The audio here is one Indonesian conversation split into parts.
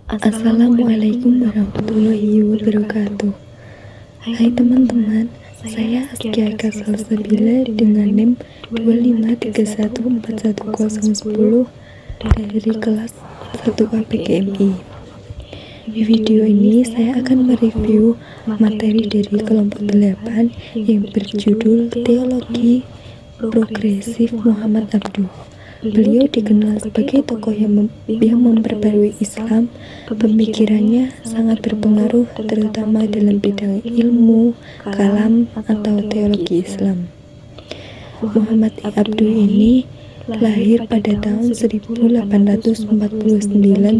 Assalamualaikum warahmatullahi wabarakatuh. Hai teman-teman, saya Askia Eka Salsabila dengan NIM 253141010 dari kelas 1A PGMI. Di video ini saya akan mereview materi dari kelompok 8 yang berjudul Teologi Progresif Muhammad Abduh. Beliau dikenal sebagai tokoh yang memperbarui Islam. Pemikirannya sangat berpengaruh terutama dalam bidang ilmu, kalam, atau teologi Islam. Muhammad Abduh ini lahir pada tahun 1849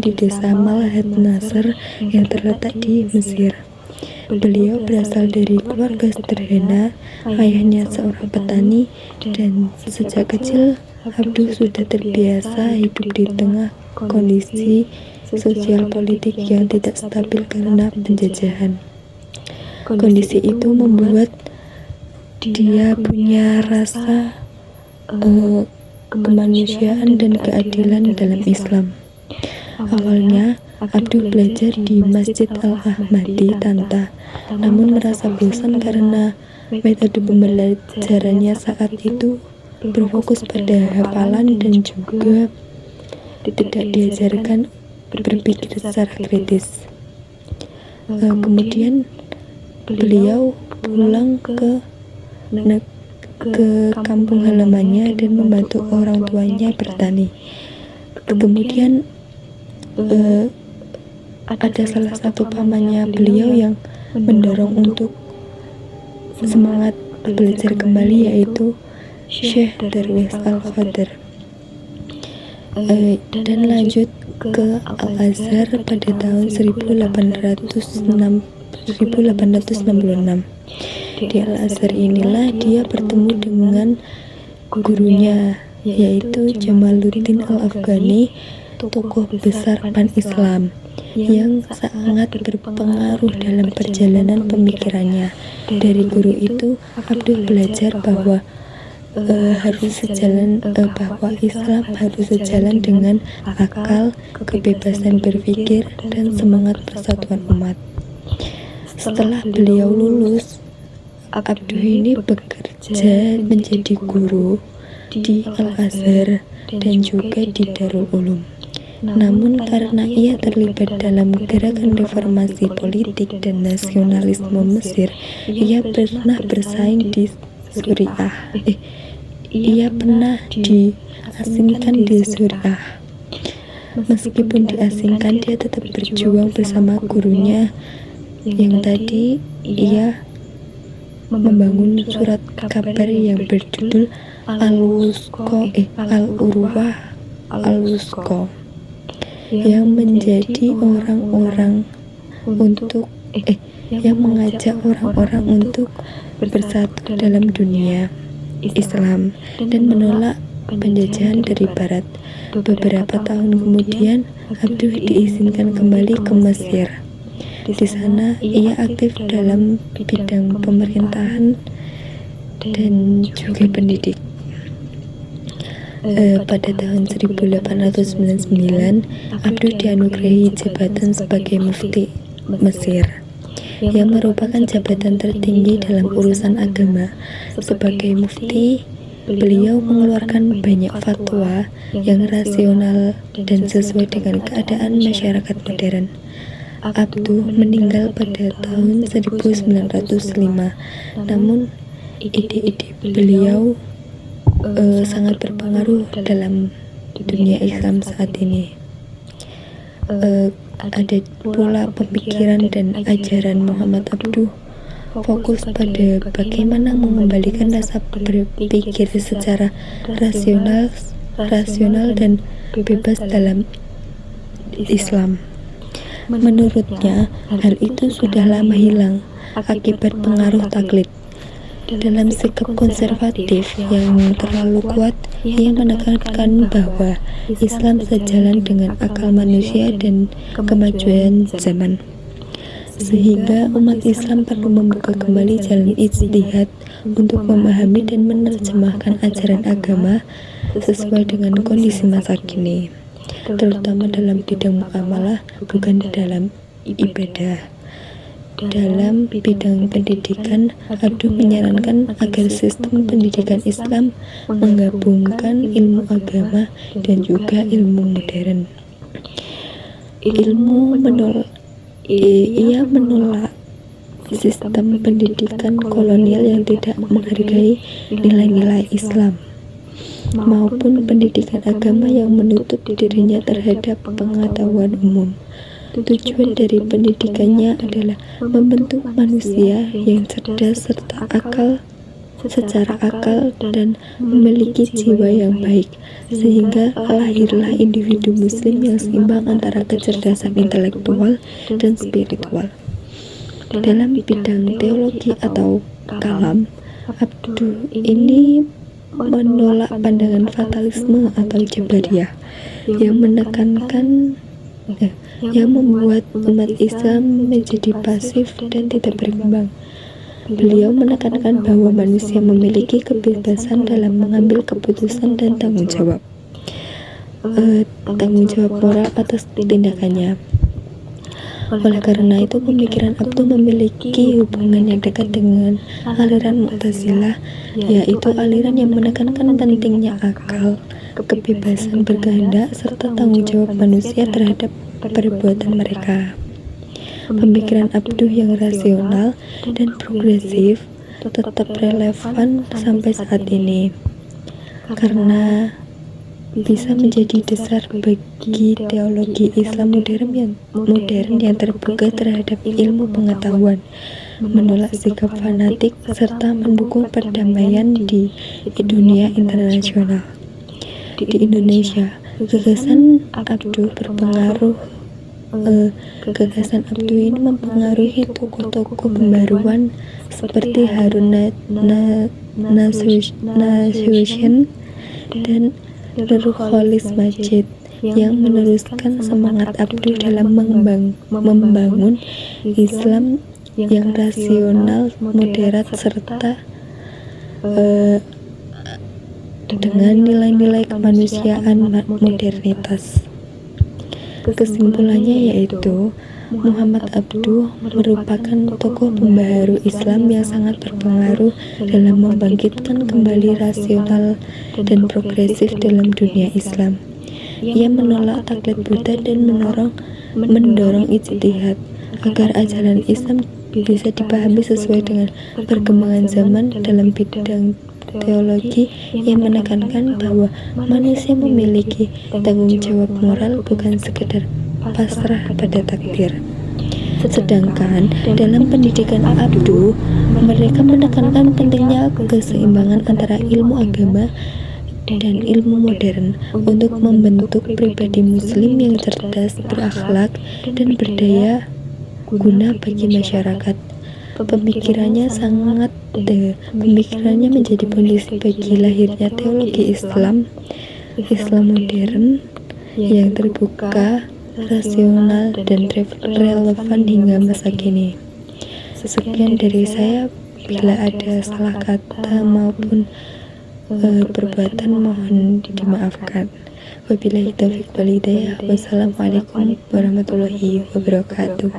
di desa Malahat Nasr yang terletak di Mesir. Beliau berasal dari keluarga sederhana, ayahnya seorang petani, dan sejak kecil Abduh sudah terbiasa hidup di tengah kondisi sosial politik yang tidak stabil karena penjajahan. Kondisi itu membuat dia punya rasa kemanusiaan dan keadilan dalam Islam. Awalnya, Abduh belajar di Masjid Al-Ahmadi Tanta, namun merasa bosan karena metode pembelajarannya saat itu berfokus pada hafalan dan juga tidak diajarkan berpikir secara kritis. Kemudian beliau pulang ke kampung halamannya dan membantu orang tuanya bertani. Kemudian ada salah satu pamannya beliau yang mendorong untuk semangat belajar kembali, yaitu Syekh Darwis Al-Qadar, dan lanjut ke Al-Azhar pada tahun 1866. Di Al-Azhar inilah dia bertemu dengan gurunya, yaitu Jamaluddin Al-Afghani, tokoh besar pan-Islam yang sangat berpengaruh dalam perjalanan pemikirannya. Dari guru itu, Abduh belajar bahwa bahwa Islam harus sejalan dengan akal, kebebasan berpikir, dan semangat persatuan umat. Setelah beliau lulus, Abduh ini bekerja menjadi guru di Al-Azhar dan juga di Darul Ulum. Namun karena ia terlibat dalam gerakan reformasi politik dan nasionalisme Mesir, ia pernah bersaing di Suriah. Ia pernah diasingkan di Suriah. Meskipun diasingkan, dia tetap berjuang bersama gurunya yang tadi. Ia membangun surat kabar yang berjudul Al-Urwah Al-Wuthqa yang menjadi yang mengajak orang-orang untuk bersatu dalam dunia Islam dan menolak penjajahan dari Barat. Beberapa tahun kemudian, Abduh diizinkan kembali ke Mesir. Di sana, ia aktif dalam bidang pemerintahan dan juga pendidik. Pada tahun 1899, Abduh dianugerahi jabatan sebagai mufti Mesir, yang merupakan jabatan tertinggi dalam urusan agama. Sebagai mufti, beliau mengeluarkan banyak fatwa yang rasional dan sesuai dengan keadaan masyarakat modern. Abduh meninggal pada tahun 1905, namun ide-ide beliau sangat berpengaruh dalam dunia Islam saat ini. Ada pula pemikiran dan ajaran Muhammad Abduh fokus pada bagaimana mengembalikan rasa berpikir secara rasional dan bebas dalam Islam. Menurutnya, hal itu sudah lama hilang akibat pengaruh taklid. Dalam sikap konservatif yang terlalu kuat, ia menekankan bahwa Islam sejalan dengan akal manusia dan kemajuan zaman, sehingga umat Islam perlu membuka kembali jalan ijtihad untuk memahami dan menerjemahkan ajaran agama sesuai dengan kondisi masa kini. terutama dalam bidang muamalah, bukan dalam ibadah. Dalam bidang pendidikan, Abduh menyarankan agar sistem pendidikan Islam menggabungkan ilmu agama dan juga ilmu modern. Ia menolak sistem pendidikan kolonial yang tidak menghargai nilai-nilai Islam, maupun pendidikan agama yang menutup dirinya terhadap pengetahuan umum. Tujuan dari pendidikannya adalah membentuk manusia yang cerdas serta secara akal dan memiliki jiwa yang baik, sehingga lahirlah individu muslim yang seimbang antara kecerdasan intelektual dan spiritual. Dalam bidang teologi atau kalam, Abduh ini menolak pandangan fatalisme atau jabariyah yang membuat umat Islam menjadi pasif dan tidak berkembang. Beliau menekankan bahwa manusia memiliki kebebasan dalam mengambil keputusan dan tanggung jawab moral atas tindakannya. Oleh karena itu, pemikiran Abduh memiliki hubungan yang dekat dengan aliran Mu'tazilah, yaitu aliran yang menekankan pentingnya akal, kebebasan berkehendak, serta tanggung jawab manusia terhadap perbuatan mereka. Pemikiran Abduh yang rasional dan progresif tetap relevan sampai saat ini, karena bisa menjadi dasar bagi teologi Islam modern yang terbuka terhadap ilmu pengetahuan, menolak sikap fanatik, serta mendukung perdamaian di dunia internasional. Di Indonesia, gagasan Abduh ini mempengaruhi tokoh-tokoh pembaruan seperti Harun Nasution dan Nurcholish Madjid yang meneruskan semangat Abduh dalam membangun Islam yang rasional, moderat, serta dengan nilai-nilai kemanusiaan modernitas. Kesimpulannya yaitu Muhammad Abduh merupakan tokoh pembaharu Islam yang sangat berpengaruh dalam membangkitkan kembali rasional dan progresif dalam dunia Islam. Ia menolak taklid Buddha dan mendorong ijtihad agar ajaran Islam bisa dipahami sesuai dengan perkembangan zaman. Dalam bidang teologi, ia menekankan bahwa manusia memiliki tanggung jawab moral, bukan sekedar pasrah pada takdir. Sedangkan dalam pendidikan Abduh, mereka menekankan pentingnya keseimbangan antara ilmu agama dan ilmu modern untuk membentuk pribadi muslim yang cerdas, berakhlak, dan berdaya guna bagi masyarakat. Pemikirannya menjadi fondasi bagi lahirnya teologi Islam modern yang terbuka, rasional, dan relevan hingga masa kini. Sekian dari saya. Bila ada salah kata maupun perbuatan, mohon dimaafkan. Wabillahi taufiq wal hidayah. Wassalamualaikum warahmatullahi wabarakatuh.